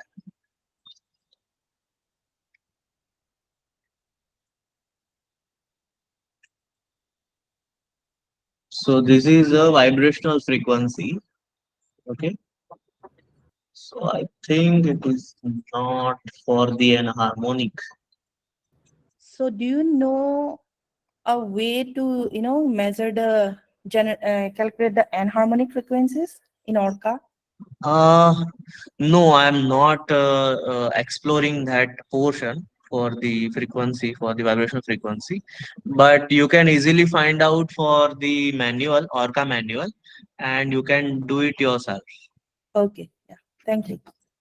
So this is a vibrational frequency. Okay. So I think it is not for the enharmonic. So do you know a way to measure the calculate the enharmonic frequencies in ORCA? Uh, no, I'm not exploring that portion for the frequency, for the vibrational frequency, but you can easily find out for the manual, ORCA manual, and you can do it yourself. Okay. Yeah. Thank you.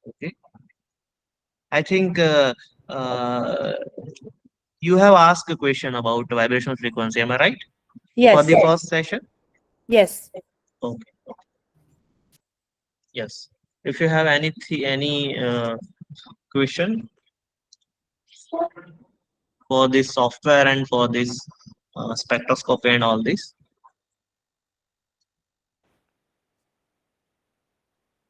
Okay. I think uh, you have asked a question about vibrational frequency. Am I right? For Yes. the first session? Yes. Okay. Yes. If you have any question for this software and for this spectroscopy and all this,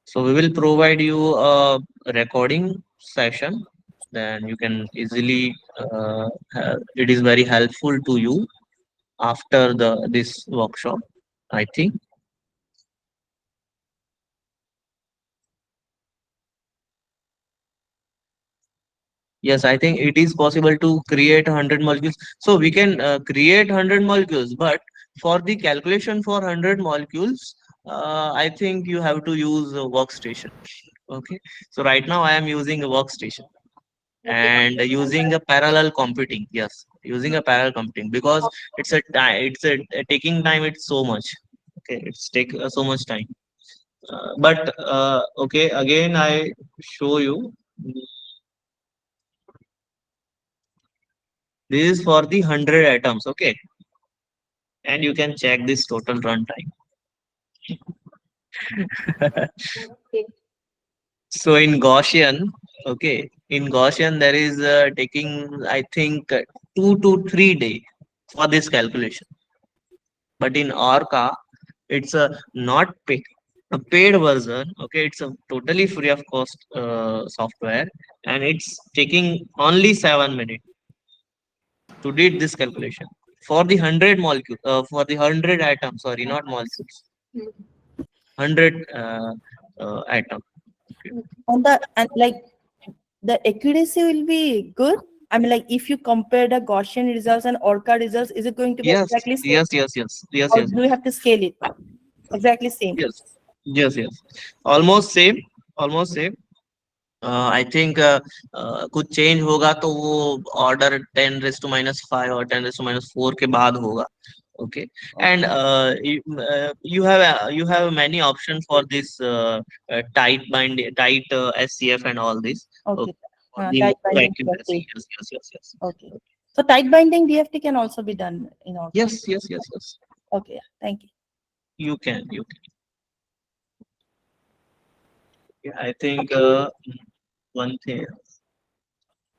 so we will provide you a recording session. Then you can easily. It is very helpful to you after the this workshop, I think. Yes, I think it is possible to create 100 molecules. So we can create 100 molecules, but for the calculation for 100 molecules, I think you have to use a workstation. Okay. So right now I am using a workstation Okay. and using a parallel computing. Yes, using a parallel computing because it's a time. It's a taking time. It's so much. Okay, it's take so much time. But okay, again I show you. This is for the 100 atoms. Okay, and you can check this total runtime. Okay. So in Gaussian, okay, in Gaussian there is taking I think 2 to 3 days for this calculation. But in Orca, it's a not paid, a paid version. Okay, it's a totally free of cost software, and it's taking only 7 minutes to do this calculation for the 100 molecule, for the 100 atoms. Sorry, not molecules. Mm. 100 atom. On the and like the accuracy will be good. I mean, like if you compare the Gaussian results and ORCA results, is it going to be Yes, exactly same, yes, yes, yes, yes, or yes, do you have to scale it exactly same? yes, yes, yes. Almost same, almost same. I think कुछ change होगा तो वो order 10⁻⁵ और 10⁻⁴ के बाद होगा. Okay, and you have many options for this tight SCF and all this. Okay. Okay, for the Tight more binding accuracy. DFT. Yes, yes, yes, yes. Okay. So tight binding DFT can also be done in ORCA. Yes, yes, yes, yes. Okay. Thank you. You can, you can. Yeah, I think one thing.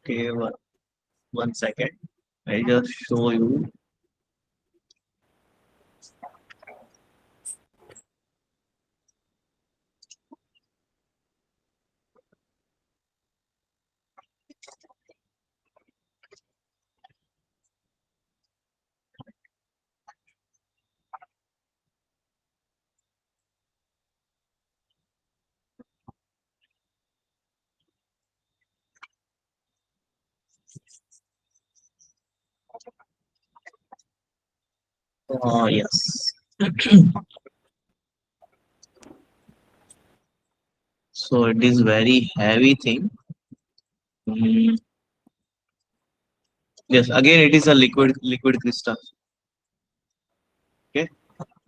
Okay, one second. I just show you. Yes. So it is very heavy thing. Mm, yes, again it is a liquid crystal. Okay,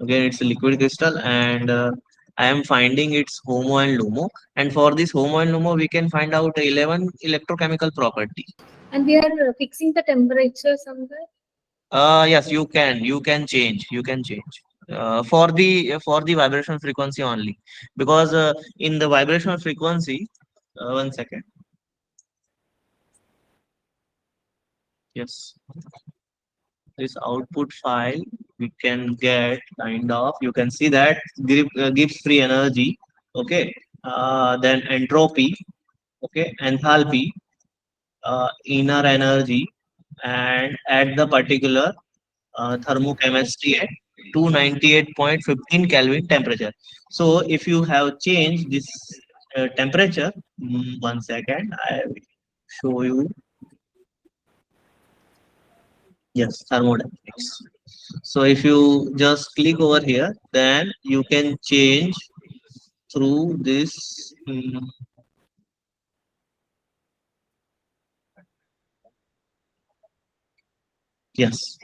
again it's a liquid crystal, and I am finding its HOMO and LUMO. And for this HOMO and LUMO, we can find out 11 electrochemical property. And we are fixing the temperature somewhere. Yes, you can change. You can change. For the vibration frequency only, because in the vibrational frequency, one second. Yes, this output file we can get kind of, you can see that gives free energy. Okay, then entropy. Okay, enthalpy, inner energy, and at the particular thermochemistry at 298.15 Kelvin temperature. So if you have changed this temperature, one second, I will show you. Yes, thermodynamics. So if you just click over here, then you can change through this. Yes,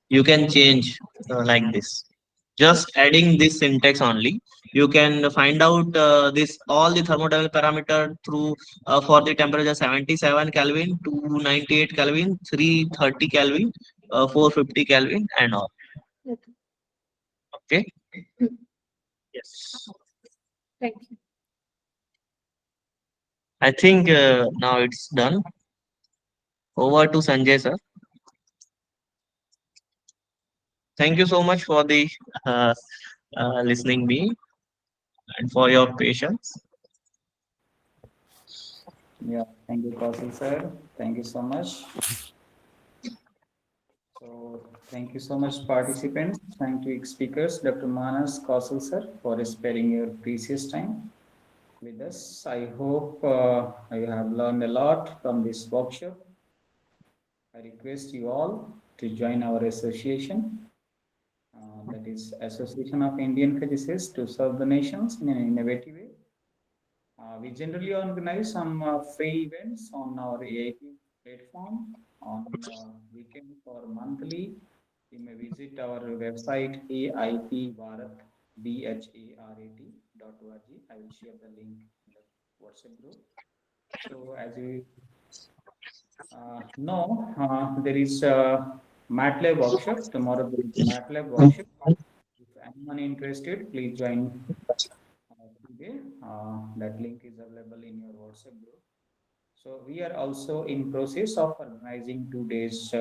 you can change like this. Just adding this syntax only, you can find out this all the thermodynamic parameter through for the temperature 77 Kelvin, 298 Kelvin, 330 Kelvin, 450 Kelvin, and all. Okay. Okay. Mm. Yes. Thank you. I think now it's done. Over to Sanjay sir. Thank you so much for the uh, listening me and for your patience. Yeah, thank you, Kaushal sir. Thank you so much. So, thank you so much, participants, scientific speakers, Dr. Manas Kaushal sir, for sparing your precious time. with us. I hope you have learned a lot from this workshop. I request you all to join our association, that is Association of Indian Physicists to Serve the Nations in an Innovative Way. We generally organize some free events on our AIP platform on weekends or monthly. You may visit our website aipbharat.org. I will share the link in the WhatsApp group. So as you know, there is a MATLAB workshop tomorrow. There is a MATLAB workshop. If anyone interested, please join today. That link is available in your WhatsApp group. So we are also in process of organizing 2 days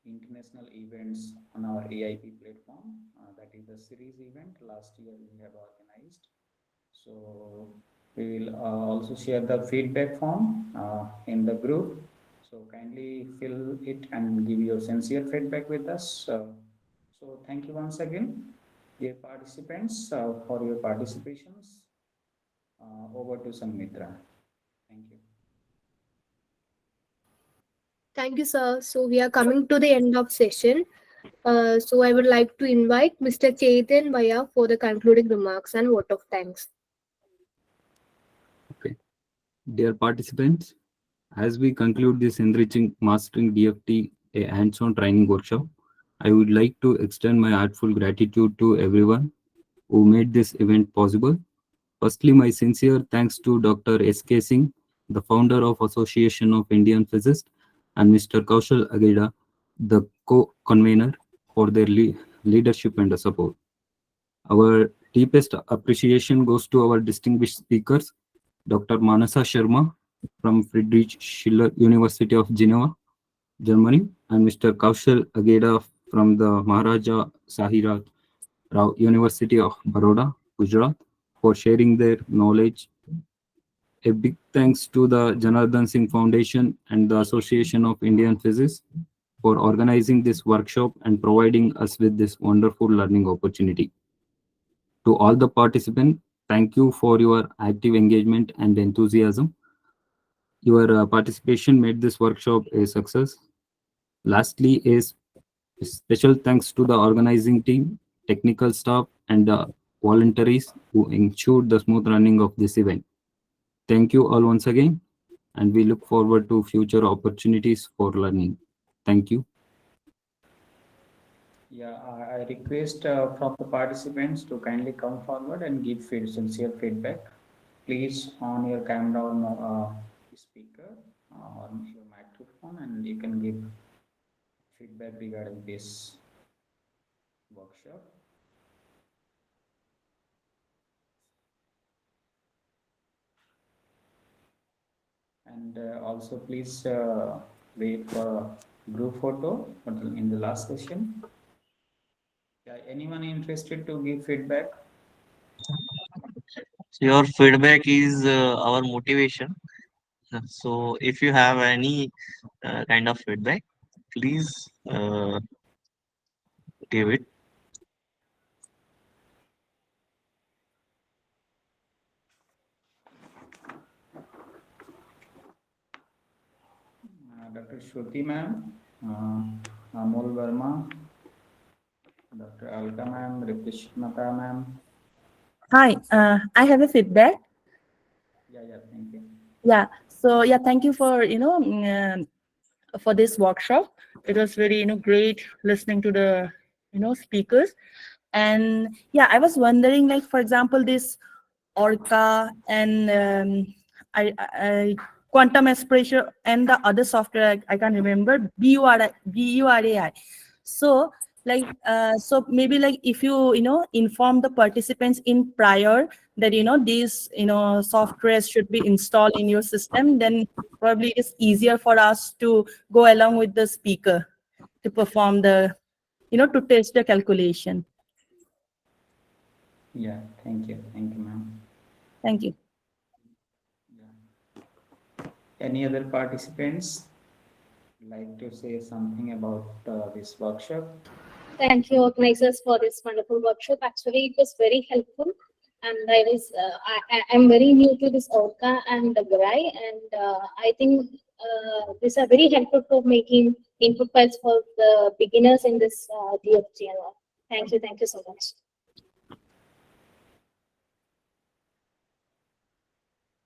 international events on our AIP platform. That is a series event. Last year we have organized. So we will also share the feedback form in the group. So kindly fill it and give your sincere feedback with us. So thank you once again, dear participants, for your participations. Over to Samitra. Thank you. Thank you, sir. So we are coming to the end of session. So I would like to invite Mr. Chetan Bhaiya for the concluding remarks and vote of thanks. Okay. Dear participants, as we conclude this enriching Mastering DFT, a hands-on training workshop, I would like to extend my heartfelt gratitude to everyone who made this event possible. Firstly, my sincere thanks to Dr. S.K. Singh, the founder of Association of Indian Physicists, and Mr. Kaushal Ageda, the co-convener, for their leadership and support. Our deepest appreciation goes to our distinguished speakers, Dr. Manasa Sharma from Friedrich Schiller University of Geneva, Germany, and Mr. Kaushal Ageda from the Maharaja Sahiraj Rao University of Baroda, Gujarat, for sharing their knowledge. A big thanks to the Janardan Singh Foundation and the Association of Indian Physicists for organizing this workshop and providing us with this wonderful learning opportunity. To all the participants, thank you for your active engagement and enthusiasm. Your participation made this workshop a success. Lastly, a special thanks to the organizing team, technical staff, and the volunteers who ensured the smooth running of this event. Thank you all once again, and we look forward to future opportunities for learning. Thank you. Yeah, I request from the participants to kindly come forward and give sincere feedback. Please on your camera or speaker or your microphone, and you can give feedback regarding this workshop. And also please wait for group photo in the last session. Yeah, anyone interested to give feedback? Your feedback is our motivation. So if you have any kind of feedback, please give it. Dr. Shruti ma'am, Amol Verma, Dr. Alka ma'am, Ripishmata ma'am. Hi, I have a feedback. Yeah, thank you. Yeah, so yeah, thank you for for this workshop. It was very great listening to the speakers, and yeah, I was wondering, like, for example, this ORCA and I quantum espresso and the other software I can't remember, BURAI. So like so maybe like if you inform the participants in prior that these softwares should be installed in your system, then probably it's easier for us to go along with the speaker to perform the to test the calculation. Yeah, thank you ma'am. Thank you. Yeah. Any other participants like to say something about this workshop? Thank you, organizers, for this wonderful workshop. Actually, it was very helpful. and I'm very new to this ORCA and the GRI, and I think these are very helpful for making input files for the beginners in this DFT and all. Thank you so much.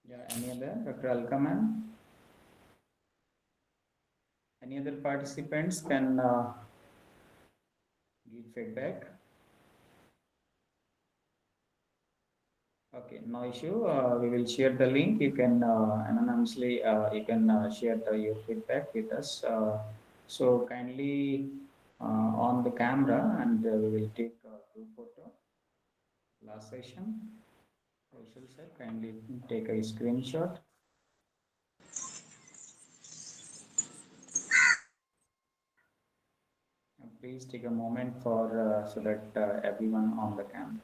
Yeah, any other? Dr. Alkaman? Any other participants can give feedback? Okay, no issue. We will share the link. You can anonymously you can share your feedback with us. So kindly on the camera, and we will take group photo. Last session. Kaushal sir, kindly take a screenshot. Please take a moment for so that everyone on the camera.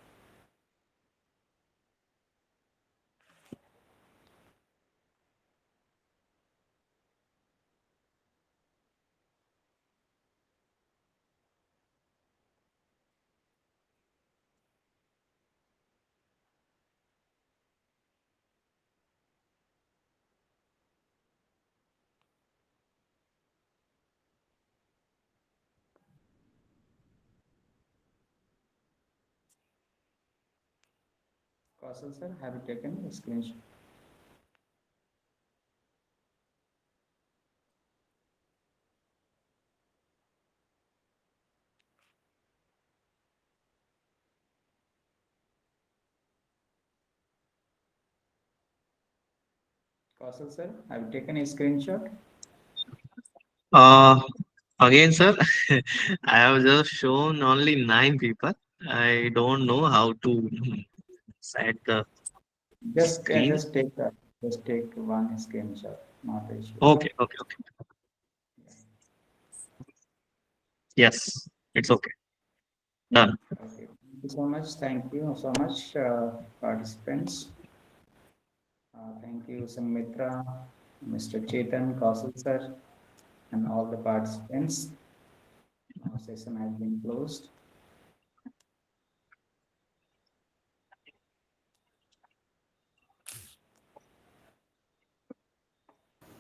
Kaushal sir, have you taken a screenshot? Kaushal sir, have you taken a screenshot? Again, sir, I have just shown only 9 people. I don't know how to set the screen. Just take one screenshot, not an issue. Okay, okay, okay. Yes, it's okay. Done. Okay. Thank you so much. Thank you so much, participants. Thank you, Sangmitra, Mr. Chetan, Kaushal sir, and all the participants. Now session has been closed.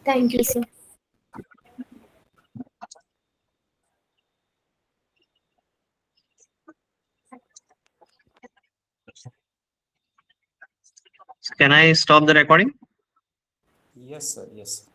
Thank you, sir. Can I stop the recording? Yes, sir. Yes.